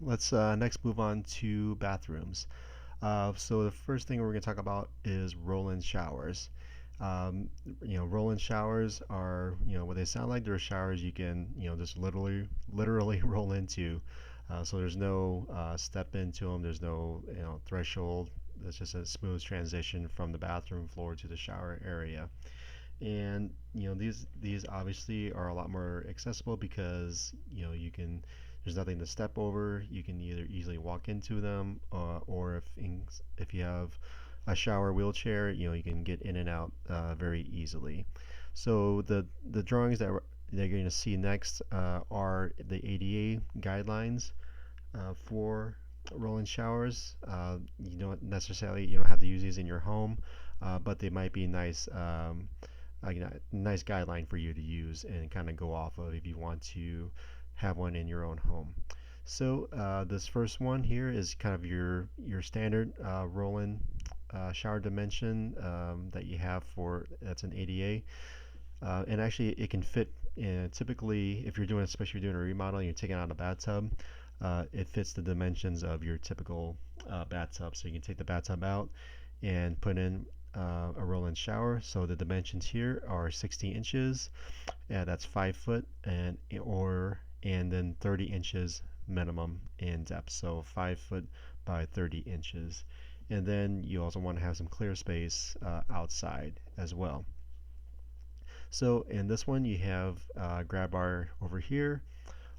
Let's next move on to bathrooms. So the first thing we're going to talk about is roll-in showers. Um, roll-in showers are, what they sound like. They're showers you can, just literally roll into. So there's no step into them. There's no, threshold. It's just a smooth transition from the bathroom floor to the shower area. And these obviously are a lot more accessible because you can there's nothing to step over. You can either easily walk into them, or if you have a shower wheelchair, you can get in and out very easily. So the drawings that you're going to see next are the ADA guidelines for roll-in showers. You don't have to use these in your home, but they might be nice. Nice guideline for you to use and kind of go off of if you want to have one in your own home. So this first one here is kind of your standard roll-in shower dimension that you have for that's an ADA, and actually it can fit in. Typically, if you're doing, especially if you're doing a remodel and you're taking out a bathtub, it fits the dimensions of your typical bathtub. So you can take the bathtub out and put in a roll-in shower. So the dimensions here are 60 inches. Yeah, that's 5 foot, and then 30 inches minimum in depth. So 5 foot by 30 inches. And then you also want to have some clear space outside as well. So in this one, you have a grab bar over here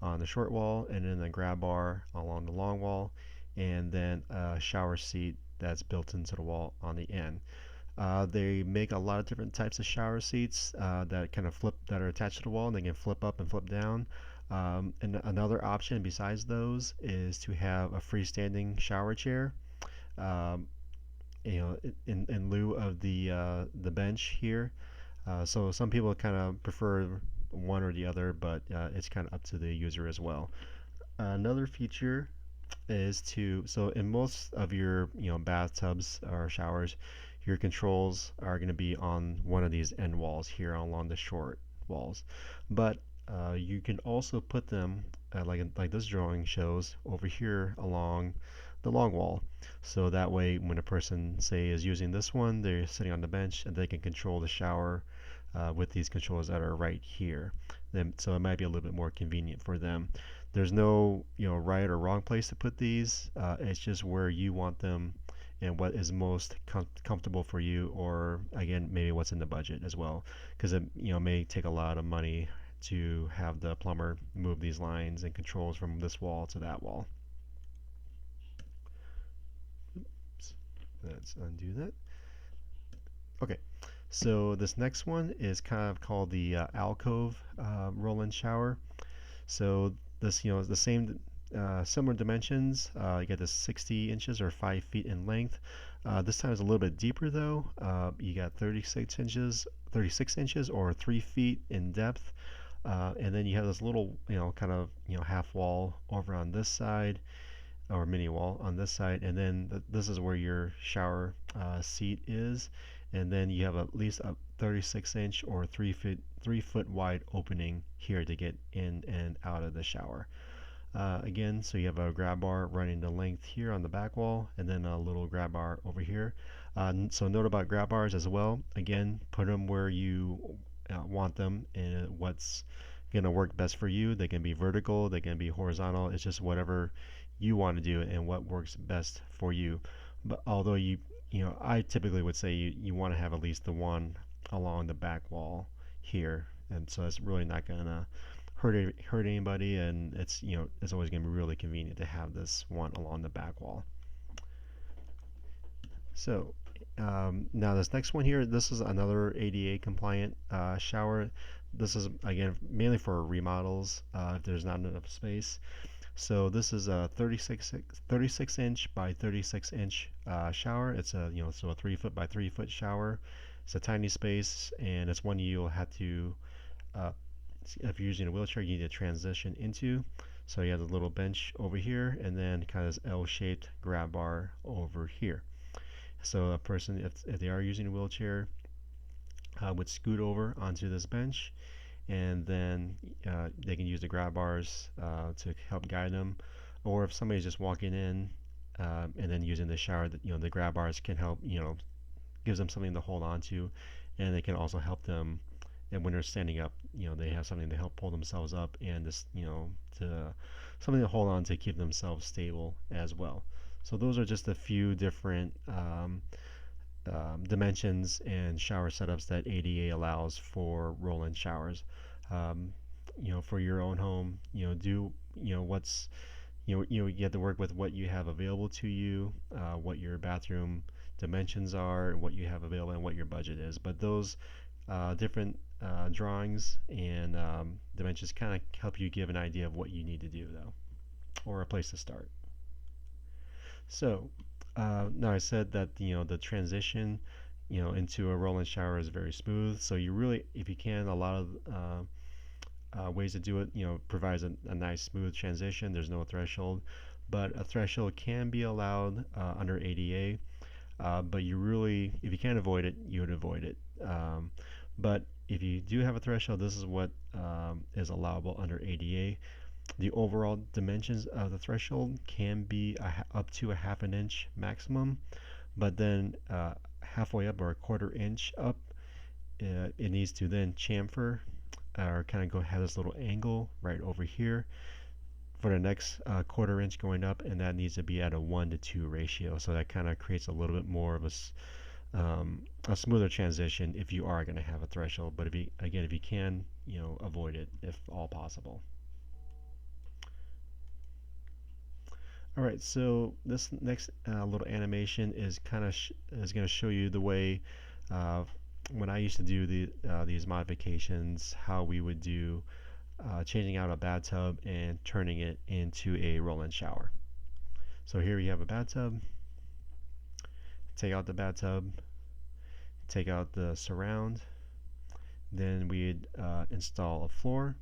on the short wall, and then a grab bar along the long wall, and then a shower seat that's built into the wall on the end. They make a lot of different types of shower seats that kind of flip, that are attached to the wall, and they can flip up and flip down. And another option besides those is to have a freestanding shower chair. Um, in lieu of the bench here. So some people kind of prefer one or the other, but it's kind of up to the user as well. Another feature is so in most of your bathtubs or showers, your controls are going to be on one of these end walls here along the short walls, but you can also put them like this drawing shows over here along the long wall. So that way, when a person say is using this one, they're sitting on the bench and they can control the shower with these controls that are right here. So it might be a little bit more convenient for them. There's no right or wrong place to put these. It's just where you want them and what is most comfortable for you, or again maybe what's in the budget as well, because it may take a lot of money to have the plumber move these lines and controls from this wall to that wall. Oops. Let's undo that. Okay, so this next one is kind of called the alcove roll-in shower. So this, is the same, similar dimensions. You get the 60 inches or 5 feet in length. This time is a little bit deeper though. You got 36 inches or 3 feet in depth. And then you have this little, kind of, half wall over on this side, or mini wall on this side, and then this is where your shower seat is, and then you have at least a 36-inch or 3 foot wide opening here to get in and out of the shower. Again, so you have a grab bar running the length here on the back wall, and then a little grab bar over here. So note about grab bars as well. Again, put them where you want them and what's going to work best for you. They can be vertical, they can be horizontal. It's just whatever you want to do and what works best for you. But although I typically would say you want to have at least the one along the back wall here, and so it's really not gonna hurt anybody, and it's always gonna be really convenient to have this one along the back wall. So now this next one here, this is another ADA compliant shower. This is again mainly for remodels if there's not enough space. So this is a 36 inch by 36 inch shower. It's a 3 foot by 3 foot shower. It's a tiny space, and it's one you'll have to, uh, if you're using a wheelchair, you need to transition into. So you have the little bench over here, and then kind of this L-shaped grab bar over here. So a person, if they are using a wheelchair, would scoot over onto this bench, and then they can use the grab bars to help guide them, or if somebody's just walking in and then using the shower, that the grab bars can help, gives them something to hold on to, and they can also help them. And when they're standing up, they have something to help pull themselves up, and this, to something to hold on to keep themselves stable as well. So those are just a few different dimensions and shower setups that ADA allows for roll-in showers. Um, for your own home, do what's you have to work with what you have available to you, what your bathroom dimensions are, what you have available, and what your budget is. But those different drawings and dimensions kind of help you give an idea of what you need to do, though, or a place to start. So now I said that the transition into a roll-in shower is very smooth. So you really, if you can, a lot of ways to do it, provides a nice smooth transition. There's no threshold, but a threshold can be allowed under ADA. But you really, if you can't avoid it, you would avoid it. But if you do have a threshold, this is what is allowable under ADA. The overall dimensions of the threshold can be up to a half an inch maximum, but then halfway up or a quarter inch up, it needs to then chamfer or kind of go have this little angle right over here for the next quarter inch going up, and that needs to be at a 1 to 2 ratio. So that kind of creates a little bit more of a smoother transition if you are going to have a threshold. But if you can, avoid it if all possible. All right, so this next little animation is is going to show you the way uh, when I used to do these modifications, how we would do changing out a bathtub and turning it into a roll-in shower. So here we have a bathtub. Take out the bathtub, take out the surround, then we'd install a floor.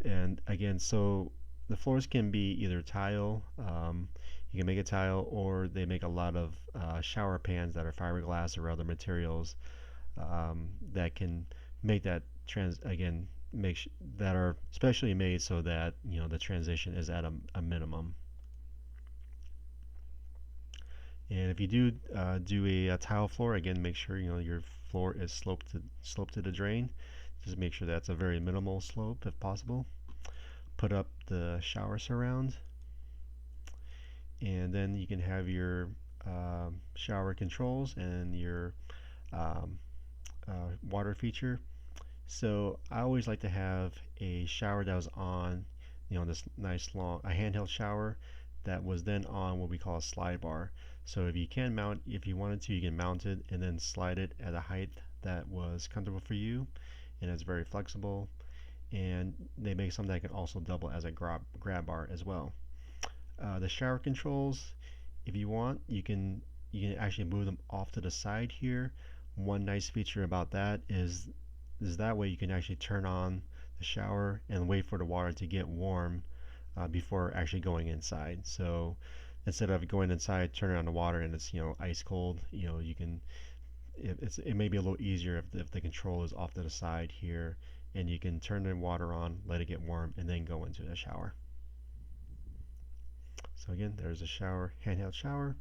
And again, so the floors can be either tile, you can make a tile, or they make a lot of shower pans that are fiberglass or other materials that can make that again that are specially made so that the transition is at a minimum. And if you do a tile floor, again, make sure your floor is sloped to the drain. Just make sure that's a very minimal slope if possible. Put up the shower surround, and then you can have your shower controls and your um, water feature. So I always like to have a shower that was on, this nice long a handheld shower that was then on what we call a slide bar. So if you wanted to, you can mount it and then slide it at a height that was comfortable for you, and it's very flexible. And they make something that can also double as a grab bar as well. The shower controls, if you want, you can actually move them off to the side here. One nice feature about that is that way you can actually turn on the shower and wait for the water to get warm before actually going inside. So instead of going inside, turning on the water and it's ice cold, you can it may be a little easier if the control is off to the side here, and you can turn the water on, let it get warm, and then go into the shower. So again, there's a shower, handheld shower.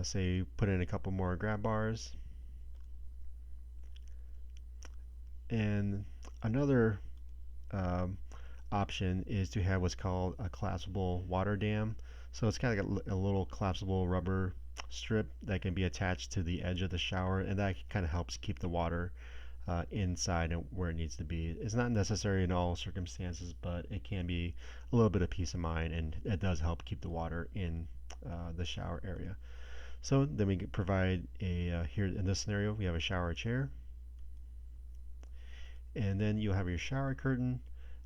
Say put in a couple more grab bars. And another um, option is to have what's called a collapsible water dam. So it's kind of like a little collapsible rubber strip that can be attached to the edge of the shower, and that kind of helps keep the water inside and where it needs to be. It's not necessary in all circumstances, but it can be a little bit of peace of mind, and it does help keep the water in the shower area. So then we provide here in this scenario, we have a shower chair, and then you'll have your shower curtain,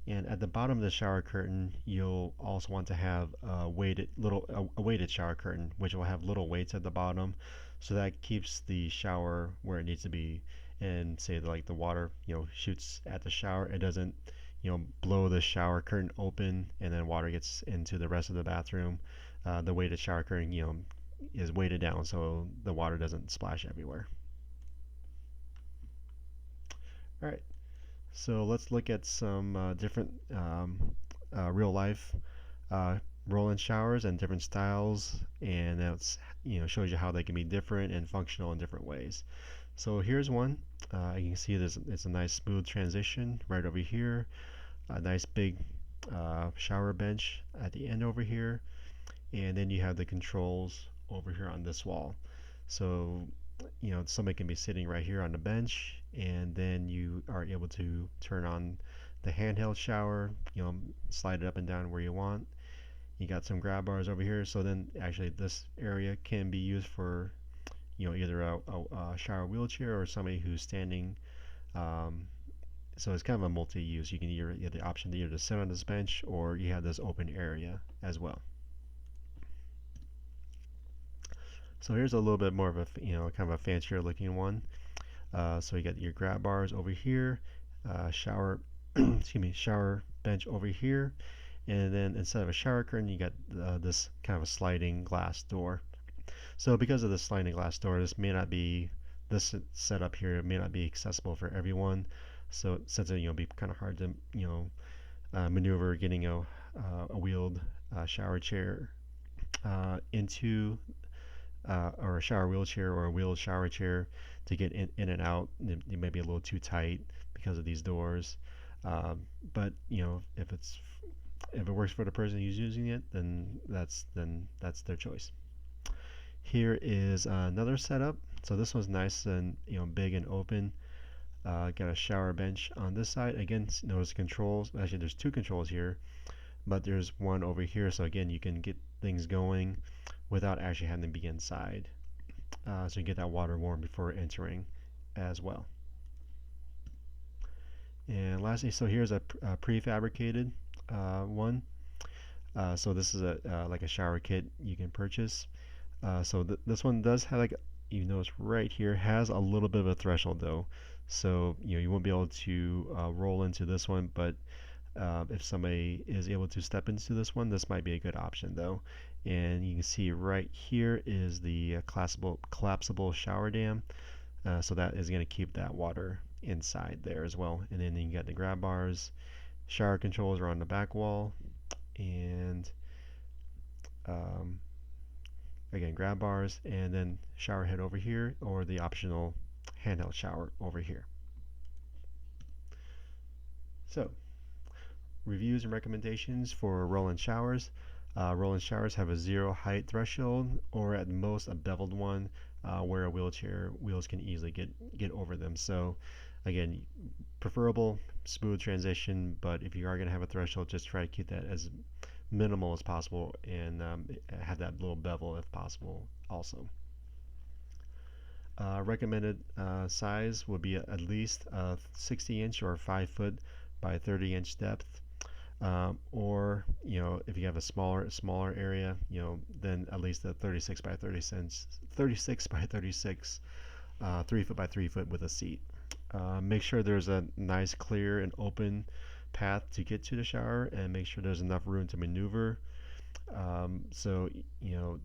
and at the bottom of the shower curtain you'll also want to have a weighted shower curtain, which will have little weights at the bottom, so that keeps the shower where it needs to be. And say like the water shoots at the shower, it doesn't blow the shower curtain open and then water gets into the rest of the bathroom. The weighted shower curtain is weighted down so the water doesn't splash everywhere. All right, so let's look at some different real life uh, roll-in showers and different styles, and that's shows you how they can be different and functional in different ways. So here's one. You can see it's a nice smooth transition right over here. A nice big shower bench at the end over here, and then you have the controls over here on this wall. So somebody can be sitting right here on the bench, and then you are able to turn on the handheld shower, slide it up and down where you want. You got some grab bars over here, so then actually this area can be used for either a shower wheelchair or somebody who's standing. um, so it's kind of a multi-use. You can either, you have the option to either sit on this bench or you have this open area as well. So here's a little bit more of a kind of a fancier looking one. So you got your grab bars over here, shower excuse me, shower bench over here, and then instead of a shower curtain, you got this kind of a sliding glass door. So because of the sliding glass door, this setup here may not be accessible for everyone. So since it'll be kind of hard to maneuver getting a wheeled shower chair into or a shower wheelchair or a wheeled shower chair to get in and out. It may be a little too tight because of these doors. But if it works for the person who's using it, then that's their choice. Here is another setup. So this one's nice and big and open. Got a shower bench on this side. Again, notice controls. Actually, there's two controls here, but there's one over here. So again, you can get things going without actually having to be inside. So you get that water warm before entering as well. And lastly, so here's a prefabricated one. So this is like a shower kit you can purchase. So this one does have, like, you notice right here, has a little bit of a threshold though. So you won't be able to roll into this one, but if somebody is able to step into this one, this might be a good option though. And you can see right here is the collapsible shower dam. So that is going to keep that water inside there as well. And then you got the grab bars. Shower controls are on the back wall, and um, again, grab bars, and then shower head over here, or the optional handheld shower over here. So reviews and recommendations for roll-in showers. Roll-in showers have a zero height threshold, or at most a beveled one, where a wheelchair wheels can easily get over them. So again, preferable smooth transition, but if you are going to have a threshold, just try to keep that as minimal as possible, and have that little bevel if possible also. Recommended size would be at least a 60-inch or 5 foot by 30-inch depth. Or if you have a smaller area, then at least a 36 by 36, 3 foot by 3 foot with a seat. Make sure there's a nice, clear, and open path to get to the shower, and make sure there's enough room to maneuver. So you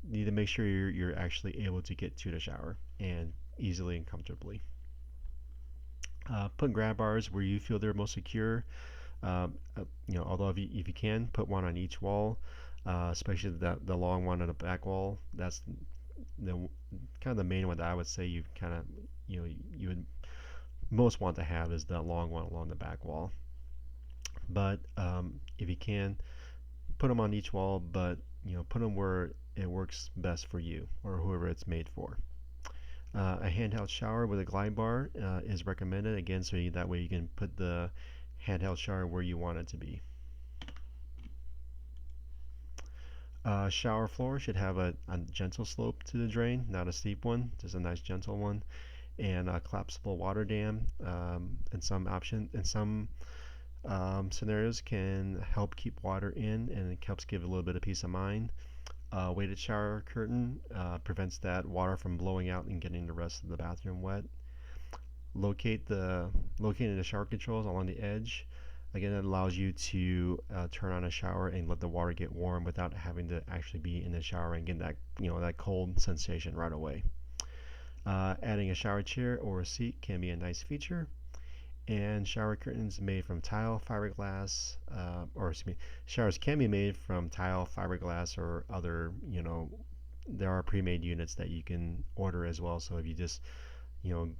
need to make sure you're actually able to get to the shower and easily and comfortably. Put grab bars where you feel they're most secure. Although if you can, put one on each wall, especially the long one on the back wall. That's the kind of the main one that I would say you would most want to have, is the long one along the back wall. But if you can, put them on each wall, but put them where it works best for you or whoever it's made for. A handheld shower with a glide bar is recommended, again, so that way you can put the handheld shower where you want it to be. Shower floor should have a gentle slope to the drain, not a steep one, just a nice gentle one. And a collapsible water dam, in some scenarios, can help keep water in, and it helps give a little bit of peace of mind. Weighted shower curtain prevents that water from blowing out and getting the rest of the bathroom wet. Locating the shower controls along the edge. Again, it allows you to turn on a shower and let the water get warm without having to actually be in the shower and get that cold sensation right away. Adding a shower chair or a seat can be a nice feature. And shower curtains made from tile, fiberglass, or excuse me, showers can be made from tile, fiberglass, or other, there are pre-made units that you can order as well. So if you just, you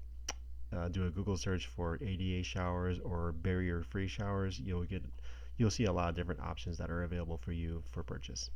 know, do a Google search for ADA showers or barrier-free showers, you'll see a lot of different options that are available for you for purchase.